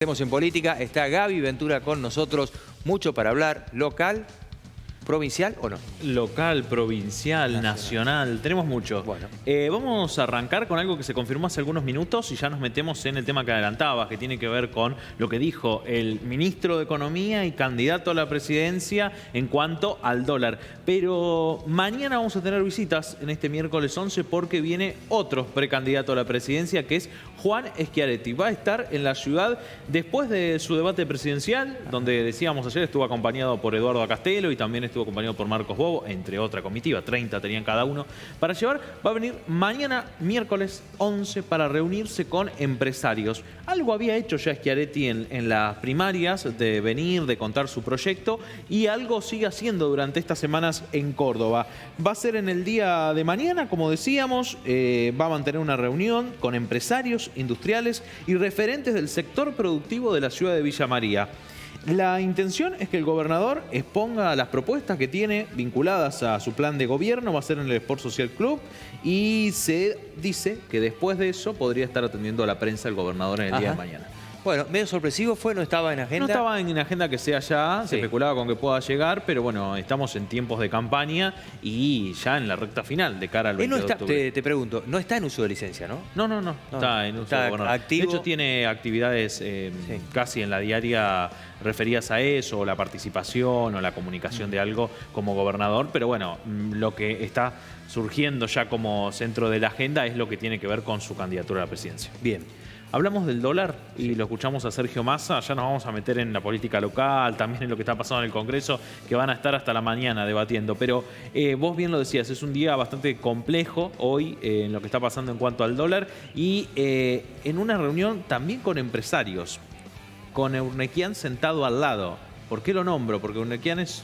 Estemos en política, está Gaby Ventura con nosotros, mucho para hablar, local, provincial o no. Local, provincial, nacional, tenemos mucho. Bueno. Vamos a arrancar con algo que se confirmó hace algunos minutos y ya nos metemos en el tema que adelantabas, que tiene que ver con lo que dijo el ministro de Economía y candidato a la presidencia en cuanto al dólar. Pero mañana vamos a tener visitas en este miércoles 11 porque viene otro precandidato a la presidencia que es Juan Schiaretti. Va a estar en la ciudad después de su debate presidencial, donde decíamos ayer estuvo acompañado por Eduardo Castelo y también estuvo acompañado por Marcos Bobo, entre otra comitiva, 30 tenían cada uno para llevar. Va a venir mañana, miércoles 11, para reunirse con empresarios. Algo había hecho ya Schiaretti en las primarias, de venir, de contar su proyecto, y algo sigue haciendo durante estas semanas en Córdoba. Va a ser en el día de mañana, como decíamos, va a mantener una reunión con empresarios, industriales y referentes del sector productivo de la ciudad de Villa María. La intención es que el gobernador exponga las propuestas que tiene vinculadas a su plan de gobierno, va a ser en el Sport Social Club, y se dice que después de eso podría estar atendiendo a la prensa el gobernador en el día de mañana. Bueno, medio sorpresivo fue, no estaba en agenda. No estaba en agenda que sea ya, se especulaba con que pueda llegar, pero bueno, estamos en tiempos de campaña y ya en la recta final de cara al 22 de octubre. Te pregunto, no está en uso de licencia, ¿no? No, está en uso de gobernador. Activo. De hecho, tiene actividades casi en la diaria referidas a eso, o la participación o la comunicación de algo como gobernador, pero bueno, lo que está surgiendo ya como centro de la agenda es lo que tiene que ver con su candidatura a la presidencia. Bien. Hablamos del dólar y lo escuchamos a Sergio Massa, ya nos vamos a meter en la política local, también en lo que está pasando en el Congreso, que van a estar hasta la mañana debatiendo. Pero vos bien lo decías, es un día bastante complejo hoy en lo que está pasando en cuanto al dólar y en una reunión también con empresarios, con Eurnequian sentado al lado. ¿Por qué lo nombro? Porque Eurnequian es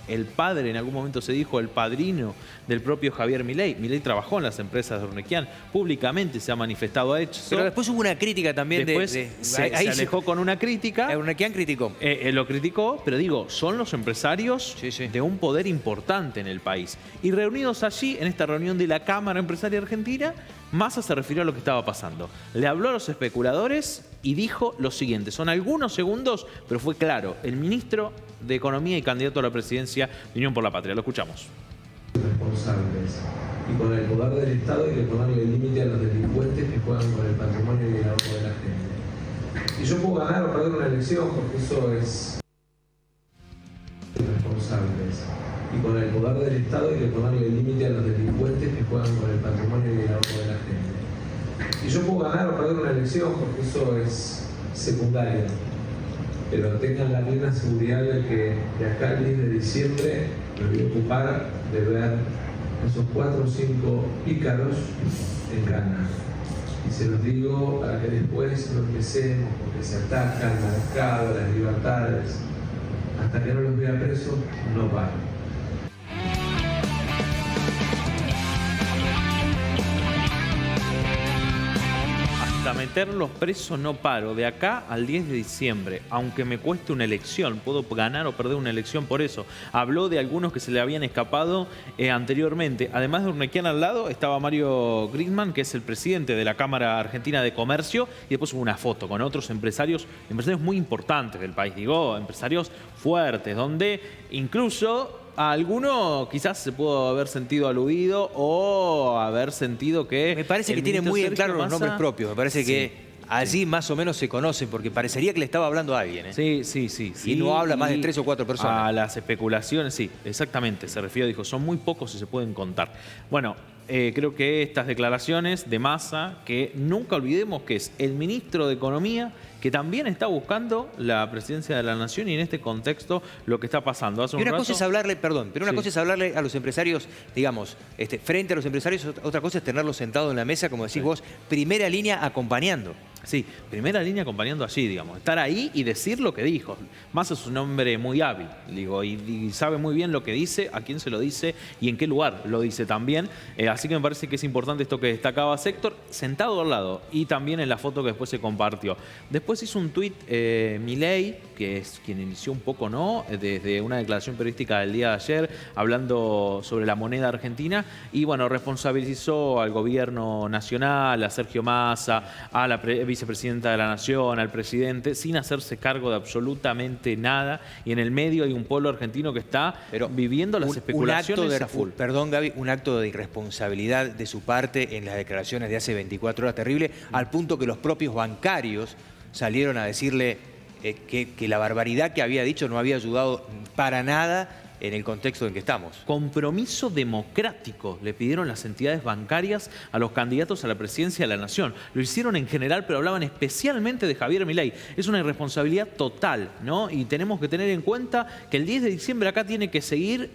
el padre, en algún momento se dijo, el padrino del propio Javier Milei. Milei trabajó en las empresas de Eurnequian, públicamente se ha manifestado a eso. Pero después hubo una crítica también se alejó con una crítica. Eurnequian criticó. Lo criticó, pero digo, son los empresarios de un poder importante en el país. Y reunidos allí, en esta reunión de la Cámara Empresaria Argentina, Massa se refirió a lo que estaba pasando. Le habló a los especuladores y dijo lo siguiente. Son algunos segundos, pero fue claro. El ministro de Economía y candidato a la presidencia de Unión por la Patria. Lo escuchamos. Responsables. Y con el poder del Estado hay que ponerle límite a los delincuentes que juegan con el patrimonio y el ahorro de la gente. Y yo puedo ganar o perder una elección, porque eso es responsables. Y con el poder del Estado hay que ponerle límite a los delincuentes que juegan con el patrimonio y el ahorro de la gente. Y yo puedo ganar o perder una elección, porque eso es secundario. Pero tengan la plena seguridad de que de acá al 10 de diciembre me voy a ocupar de ver esos 4 o 5 pícaros en cana. Y se los digo para que después no empecemos, porque se atacan al mercado, las libertades. Hasta que no los vea presos, no paro. Hasta meterlos presos no paro, de acá al 10 de diciembre, aunque me cueste una elección, puedo ganar o perder una elección por eso. Habló de algunos que se le habían escapado anteriormente. Además de Eurnequian al lado, estaba Mario Griezmann, que es el presidente de la Cámara Argentina de Comercio, y después hubo una foto con otros empresarios muy importantes del país, digo, empresarios fuertes, donde incluso a alguno quizás se pudo haber sentido aludido o haber sentido que... Me parece que tiene muy en claro los nombres propios. Me parece que allí más o menos se conocen, porque parecería que le estaba hablando a alguien. Sí. Y no habla más de 3 o 4 personas. A las especulaciones, sí, exactamente. Se refirió, dijo, son muy pocos y se pueden contar. Bueno, creo que estas declaraciones de Massa, que nunca olvidemos que es el ministro de Economía, que también está buscando la presidencia de la Nación y en este contexto lo que está pasando. Hace una cosa es hablarle, una cosa es hablarle a los empresarios, digamos, frente a los empresarios, otra cosa es tenerlos sentados en la mesa, como decís vos, primera línea acompañando. Sí, primera línea acompañando allí, digamos. Estar ahí y decir lo que dijo. Massa es un hombre muy hábil, digo, y sabe muy bien lo que dice, a quién se lo dice y en qué lugar lo dice también. Así que me parece que es importante esto que destacaba Héctor, sentado al lado, y también en la foto que después se compartió. Después hizo un tuit Milei, que es quien inició un poco, ¿no?, desde una declaración periodística del día de ayer, hablando sobre la moneda argentina, y bueno, responsabilizó al gobierno nacional, a Sergio Massa, a la vicepresidenta de la Nación, al presidente, sin hacerse cargo de absolutamente nada, y en el medio hay un pueblo argentino que está viviendo las especulaciones a full. Perdón, Gaby, un acto de irresponsabilidad de su parte en las declaraciones de hace 24 horas terrible, al punto que los propios bancarios salieron a decirle que la barbaridad que había dicho no había ayudado para nada en el contexto en que estamos. Compromiso democrático le pidieron las entidades bancarias a los candidatos a la presidencia de la Nación. Lo hicieron en general, pero hablaban especialmente de Javier Milei. Es una irresponsabilidad total, ¿no? Y tenemos que tener en cuenta que el 10 de diciembre acá tiene que seguir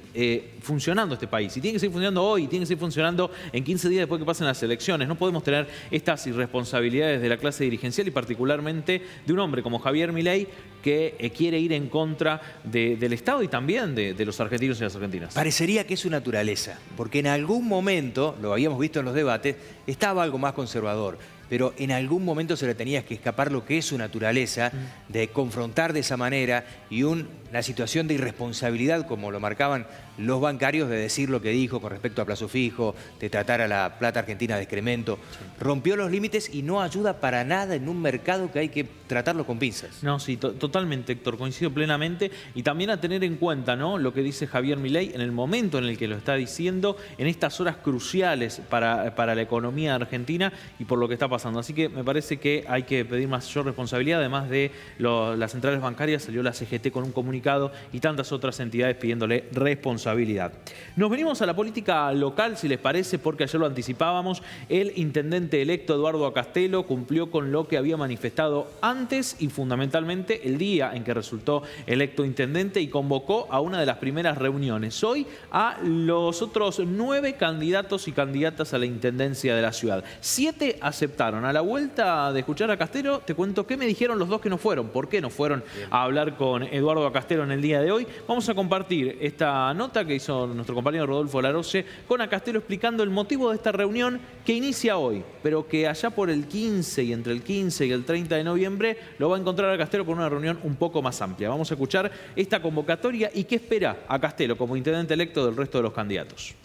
funcionando este país. Y tiene que seguir funcionando hoy, y tiene que seguir funcionando en 15 días después que pasen las elecciones. No podemos tener estas irresponsabilidades de la clase dirigencial y particularmente de un hombre como Javier Milei que quiere ir en contra del Estado y también de los argentinos y las argentinas. Parecería que es su naturaleza, porque en algún momento, lo habíamos visto en los debates, estaba algo más conservador, pero en algún momento se le tenía que escapar lo que es su naturaleza, de confrontar de esa manera y una situación de irresponsabilidad, como lo marcaban los bancarios, de decir lo que dijo con respecto a plazo fijo, de tratar a la plata argentina de excremento. Rompió los límites y no ayuda para nada en un mercado que hay que tratarlo con pinzas. No, sí, totalmente, Héctor, coincido plenamente. Y también a tener en cuenta, ¿no?, lo que dice Javier Milei en el momento en el que lo está diciendo, en estas horas cruciales para la economía argentina y por lo que está pasando. Así que me parece que hay que pedir mayor responsabilidad. Además de las centrales bancarias, salió la CGT con un comunicado y tantas otras entidades pidiéndole responsabilidad. Nos venimos a la política local, si les parece, porque ayer lo anticipábamos. El intendente electo Eduardo Castelo cumplió con lo que había manifestado antes y fundamentalmente el día en que resultó electo intendente, y convocó a una de las primeras reuniones hoy a los otros 9 candidatos y candidatas a la intendencia de la ciudad. 7 aceptaron. A la vuelta de escuchar a Castelo, te cuento qué me dijeron los 2 que no fueron, por qué no fueron a hablar con Eduardo Castelo en el día de hoy. Vamos a compartir esta nota que hizo nuestro compañero Rodolfo Larose con a Castelo explicando el motivo de esta reunión que inicia hoy, pero que allá por el 15 y entre el 15 y el 30 de noviembre lo va a encontrar a Castelo con una reunión un poco más amplia. Vamos a escuchar esta convocatoria y qué espera a Castelo como intendente electo del resto de los candidatos.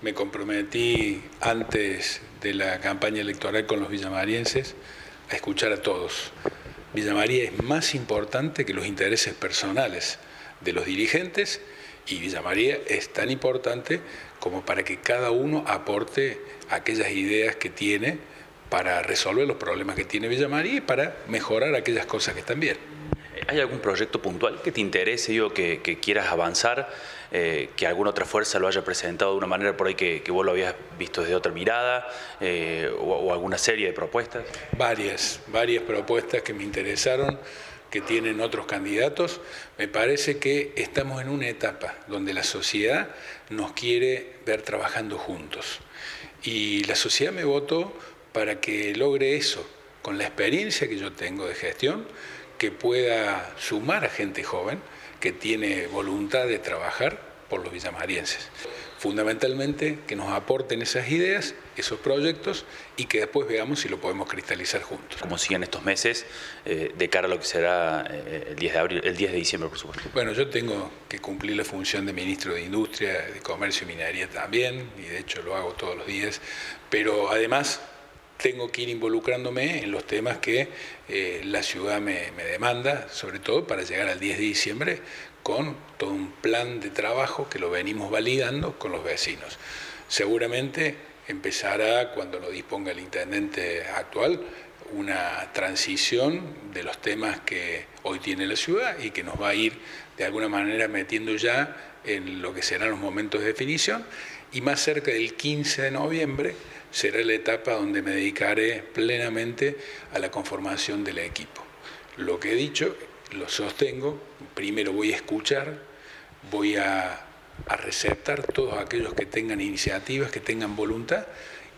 Me comprometí antes de la campaña electoral con los villamarienses a escuchar a todos. Villa María es más importante que los intereses personales de los dirigentes, y Villa María es tan importante como para que cada uno aporte aquellas ideas que tiene para resolver los problemas que tiene Villa María y para mejorar aquellas cosas que están bien. ¿Hay algún proyecto puntual que te interese, que quieras avanzar, que alguna otra fuerza lo haya presentado de una manera por ahí que vos lo habías visto desde otra mirada, o alguna serie de propuestas? Varias propuestas que me interesaron, que tienen otros candidatos. Me parece que estamos en una etapa donde la sociedad nos quiere ver trabajando juntos. Y la sociedad me votó para que logre eso, con la experiencia que yo tengo de gestión, que pueda sumar a gente joven que tiene voluntad de trabajar por los villamarienses. Fundamentalmente que nos aporten esas ideas, esos proyectos, y que después veamos si lo podemos cristalizar juntos. ¿Cómo siguen estos meses de cara a lo que será el 10 de abril, el 10 de diciembre, por supuesto? Bueno, yo tengo que cumplir la función de ministro de Industria, de Comercio y Minería también, y de hecho lo hago todos los días, pero además tengo que ir involucrándome en los temas que la ciudad me demanda, sobre todo para llegar al 10 de diciembre con todo un plan de trabajo que lo venimos validando con los vecinos. Seguramente empezará, cuando lo disponga el intendente actual, una transición de los temas que hoy tiene la ciudad y que nos va a ir de alguna manera metiendo ya en lo que serán los momentos de definición, y más cerca del 15 de noviembre será la etapa donde me dedicaré plenamente a la conformación del equipo. Lo que he dicho, lo sostengo. Primero voy a escuchar, voy a receptar todos aquellos que tengan iniciativas, que tengan voluntad,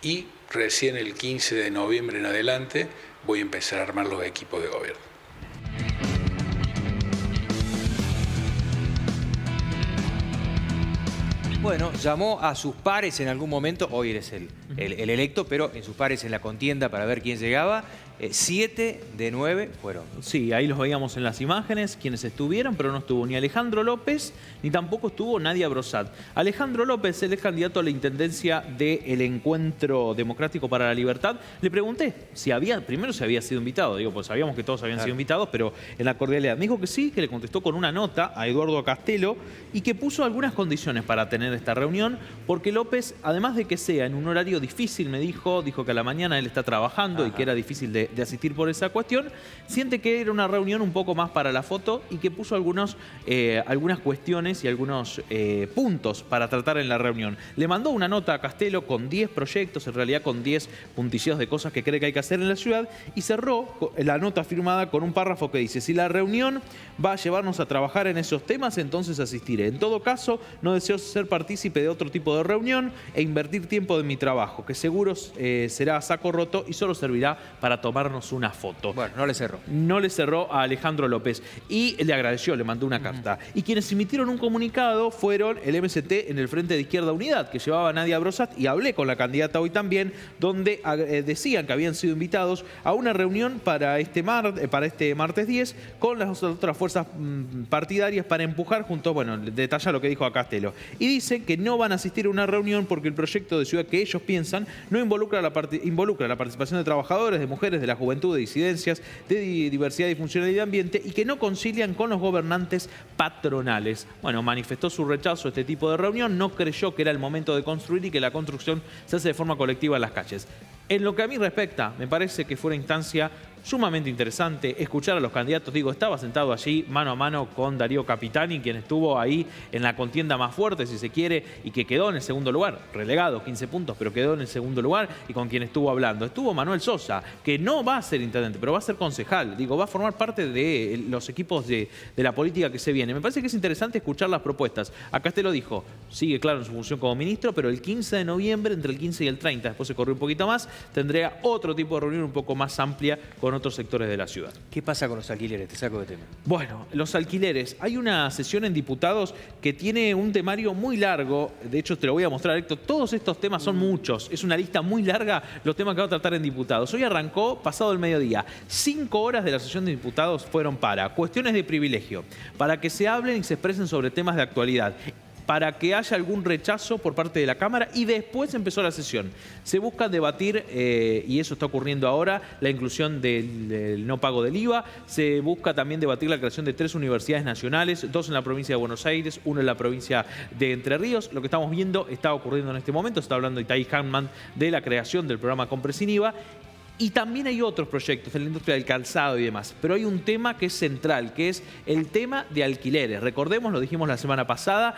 y recién el 15 de noviembre en adelante voy a empezar a armar los equipos de gobierno. Bueno, llamó a sus pares en algún momento, hoy eres el electo, pero en sus pares en la contienda para ver quién llegaba. 7 de 9 fueron. Sí, ahí los veíamos en las imágenes, quienes estuvieron, pero no estuvo ni Alejandro López, ni tampoco estuvo Nadia Brosat. Alejandro López, él es candidato a la intendencia del Encuentro Democrático para la Libertad. Le pregunté primero si había sido invitado. Digo, pues sabíamos que todos habían sido invitados, pero en la cordialidad. Me dijo que sí, que le contestó con una nota a Eduardo Castelo y que puso algunas condiciones para tener esta reunión, porque López, además de que sea en un horario difícil, me dijo que a la mañana él está trabajando y que era difícil de asistir por esa cuestión, siente que era una reunión un poco más para la foto y que puso algunas cuestiones y algunos puntos para tratar en la reunión. Le mandó una nota a Castelo con 10 proyectos, en realidad con 10 puntilleos de cosas que cree que hay que hacer en la ciudad, y cerró la nota firmada con un párrafo que dice: si la reunión va a llevarnos a trabajar en esos temas, entonces asistiré. En todo caso, no deseo ser partícipe de otro tipo de reunión e invertir tiempo de mi trabajo, que seguro será a saco roto y solo servirá para tomarnos una foto. Bueno, no le cerró. No le cerró a Alejandro López y le agradeció, le mandó una carta. Y quienes emitieron un comunicado fueron el MST en el Frente de Izquierda Unidad, que llevaba a Nadia Brosat, y hablé con la candidata hoy también, donde decían que habían sido invitados a una reunión para este martes 10 con las otras fuerzas partidarias para empujar juntos, bueno, detalla lo que dijo a Castelo. Y dicen que no van a asistir a una reunión porque el proyecto de ciudad que ellos piensan no involucra la participación de trabajadores, de mujeres, de la juventud, de disidencias, de diversidad y funcionalidad de ambiente, y que no concilian con los gobernantes patronales. Bueno, manifestó su rechazo a este tipo de reunión, no creyó que era el momento de construir y que la construcción se hace de forma colectiva en las calles. En lo que a mí respecta, me parece que fue una instancia sumamente interesante escuchar a los candidatos. Digo, estaba sentado allí mano a mano con Darío Capitani, quien estuvo ahí en la contienda más fuerte, si se quiere, y que quedó en el segundo lugar, relegado, 15 puntos, pero quedó en el segundo lugar, y con quien estuvo hablando. Estuvo Manuel Sosa, que no va a ser intendente, pero va a ser concejal. Digo, va a formar parte de los equipos de la política que se viene. Me parece que es interesante escuchar las propuestas. Acá lo dijo, sigue claro en su función como ministro, pero el 15 de noviembre, entre el 15 y el 30, después se corrió un poquito más, tendría otro tipo de reunión un poco más amplia con otros sectores de la ciudad. ¿Qué pasa con los alquileres? Te saco de tema. Bueno, los alquileres. Hay una sesión en diputados que tiene un temario muy largo. De hecho, te lo voy a mostrar, Héctor. Todos estos temas son muchos. Es una lista muy larga los temas que va a tratar en diputados. Hoy arrancó pasado el mediodía. 5 horas de la sesión de diputados fueron para cuestiones de privilegio, para que se hablen y se expresen sobre temas de actualidad, para que haya algún rechazo por parte de la Cámara, y después empezó la sesión. Se busca debatir, y eso está ocurriendo ahora, la inclusión del no pago del IVA. Se busca también debatir la creación de 3 universidades nacionales, 2 en la provincia de Buenos Aires, 1 en la provincia de Entre Ríos. Lo que estamos viendo está ocurriendo en este momento. Está hablando Itay Hanman de la creación del programa Compre Sin IVA. Y también hay otros proyectos en la industria del calzado y demás. Pero hay un tema que es central, que es el tema de alquileres. Recordemos, lo dijimos la semana pasada,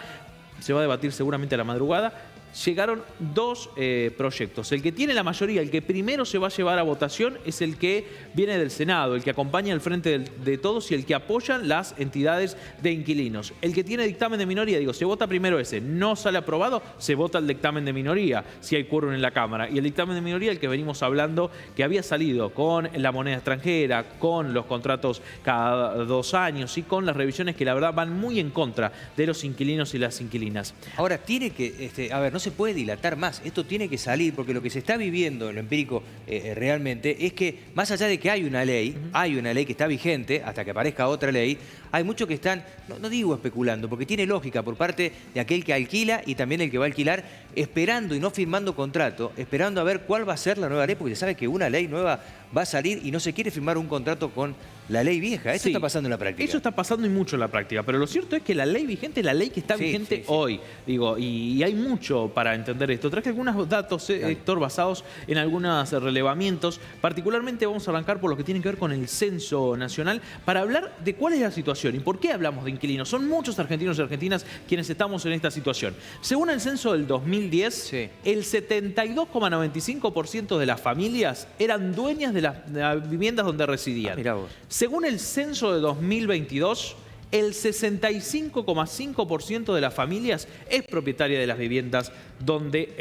se va a debatir seguramente a la madrugada. Llegaron 2 proyectos. El que tiene la mayoría, el que primero se va a llevar a votación, es el que viene del Senado, el que acompaña al frente de todos y el que apoyan las entidades de inquilinos. El que tiene dictamen de minoría, digo, se vota primero ese, no sale aprobado, se vota el dictamen de minoría, si hay quórum en la Cámara. Y el dictamen de minoría, el que venimos hablando, que había salido con la moneda extranjera, con los contratos cada 2 años y con las revisiones que la verdad van muy en contra de los inquilinos y las inquilinas. Ahora, tiene que, a ver, no se puede dilatar más. Esto tiene que salir, porque lo que se está viviendo en lo empírico realmente es que, más allá de que hay una ley que está vigente hasta que aparezca otra ley, hay muchos que están, no digo especulando, porque tiene lógica por parte de aquel que alquila y también el que va a alquilar, esperando y no firmando contrato, esperando a ver cuál va a ser la nueva ley, porque se sabe que una ley nueva va a salir y no se quiere firmar un contrato con la ley vieja. Eso está pasando en la práctica. Eso está pasando y mucho en la práctica, pero lo cierto es que la ley vigente es la ley que está vigente hoy. Digo, y hay mucho para entender esto. Traje algunos datos, Héctor, basados en algunos relevamientos. Particularmente vamos a arrancar por lo que tiene que ver con el censo nacional, para hablar de cuál es la situación y por qué hablamos de inquilinos. Son muchos argentinos y argentinas quienes estamos en esta situación. Según el censo del 2010, el 72,95% de las familias eran dueñas de las viviendas donde residían. Mirá vos. Según el censo de 2022, el 65,5% de las familias es propietaria de las viviendas donde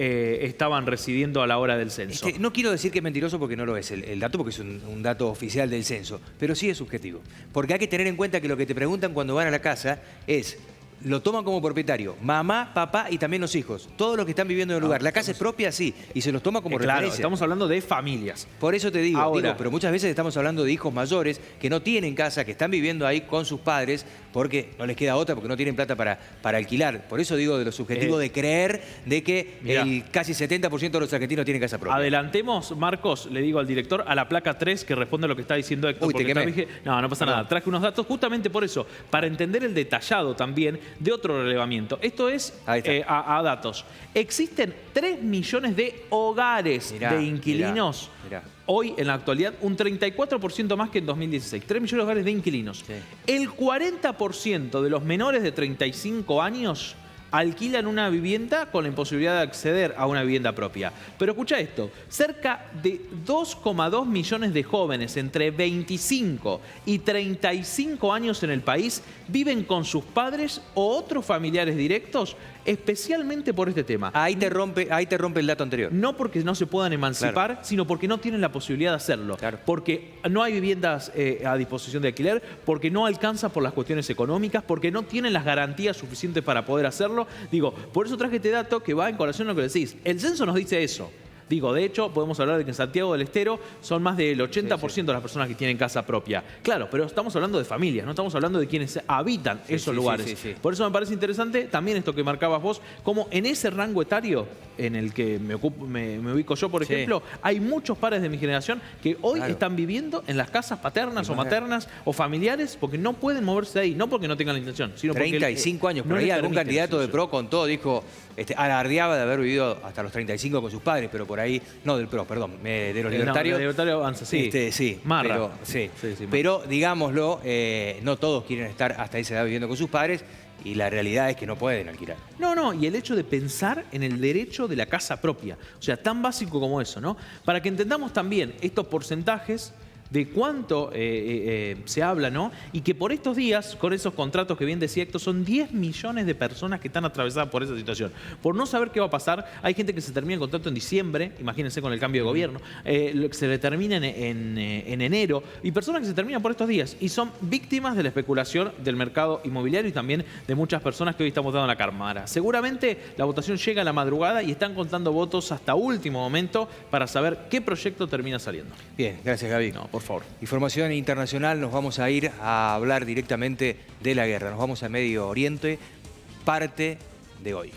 estaban residiendo a la hora del censo. No quiero decir que es mentiroso porque no lo es el dato, porque es un dato oficial del censo, pero sí es subjetivo. Porque hay que tener en cuenta que lo que te preguntan cuando van a la casa es lo toman como propietario. Mamá, papá y también los hijos. Todos los que están viviendo en el lugar. La casa es propia, sí, y se los toma como Claro, referencia. estamos hablando de familias. Por eso te digo, Ahora, pero muchas veces estamos hablando de hijos mayores que no tienen casa, que están viviendo ahí con sus padres porque no les queda otra, porque no tienen plata para alquilar. Por eso digo de lo subjetivo de creer de que mirá, el casi 70% de los argentinos tienen casa propia. adelantemos, Marcos, le digo al director, a la placa 3 que responde a lo que está diciendo Héctor. Uy, te porque quemé. no pasa nada. Traje unos datos justamente por eso, para entender el detallado también de otro relevamiento. Esto es Ahí está. a datos. Existen 3 millones de hogares Mirá, de inquilinos. mirá. Hoy, en la actualidad, un 34% más que en 2016. 3 millones de hogares de inquilinos. Sí. El 40% de los menores de 35 años alquilan una vivienda con la imposibilidad de acceder a una vivienda propia. Pero escucha esto, cerca de 2,2 millones de jóvenes entre 25 y 35 años en el país viven con sus padres o otros familiares directos, especialmente por este tema. Ahí te rompe el dato anterior. No porque no se puedan emancipar, sino porque no tienen la posibilidad de hacerlo. Claro. Porque no hay viviendas a disposición de alquiler, porque no alcanza por las cuestiones económicas, porque no tienen las garantías suficientes para poder hacerlo. Digo, por eso traje este dato que va en colación a lo que decís. El censo nos dice eso. Digo, de hecho, podemos hablar de que en Santiago del Estero son más del 80% de las personas que tienen casa propia. Claro, pero estamos hablando de familias, no estamos hablando de quienes habitan esos lugares. Sí. Por eso me parece interesante también esto que marcabas vos, como en ese rango etario en el que me ubico yo, por ejemplo, hay muchos padres de mi generación que hoy están viviendo en las casas paternas o maternas o familiares porque no pueden moverse de ahí, no porque no tengan la intención, sino porque 35 años, no por ahí les algún permiten candidato la de situación. PRO contó, dijo, alardeaba de haber vivido hasta los 35 con sus padres, pero por ahí, no del PRO, perdón, de los libertarios. No, de libertario avanza, sí. Sí, Marra. pero, sí. Sí, Marra. Pero digámoslo, no todos quieren estar hasta esa edad viviendo con sus padres y la realidad es que no pueden alquilar. No, y el hecho de pensar en el derecho de la casa propia, o sea, tan básico como eso, ¿no? Para que entendamos también estos porcentajes de cuánto se habla, ¿no? Y que por estos días, con esos contratos que bien decía Héctor, son 10 millones de personas que están atravesadas por esa situación. Por no saber qué va a pasar, hay gente que se termina el contrato en diciembre, imagínense con el cambio de gobierno, se le termina en enero, y personas que se terminan por estos días y son víctimas de la especulación del mercado inmobiliario y también de muchas personas que hoy estamos dando la cámara. Seguramente la votación llega a la madrugada y están contando votos hasta último momento para saber qué proyecto termina saliendo. Bien, gracias Gaby. No, por favor. Información internacional, nos vamos a ir a hablar directamente de la guerra. Nos vamos a Medio Oriente, parte de hoy.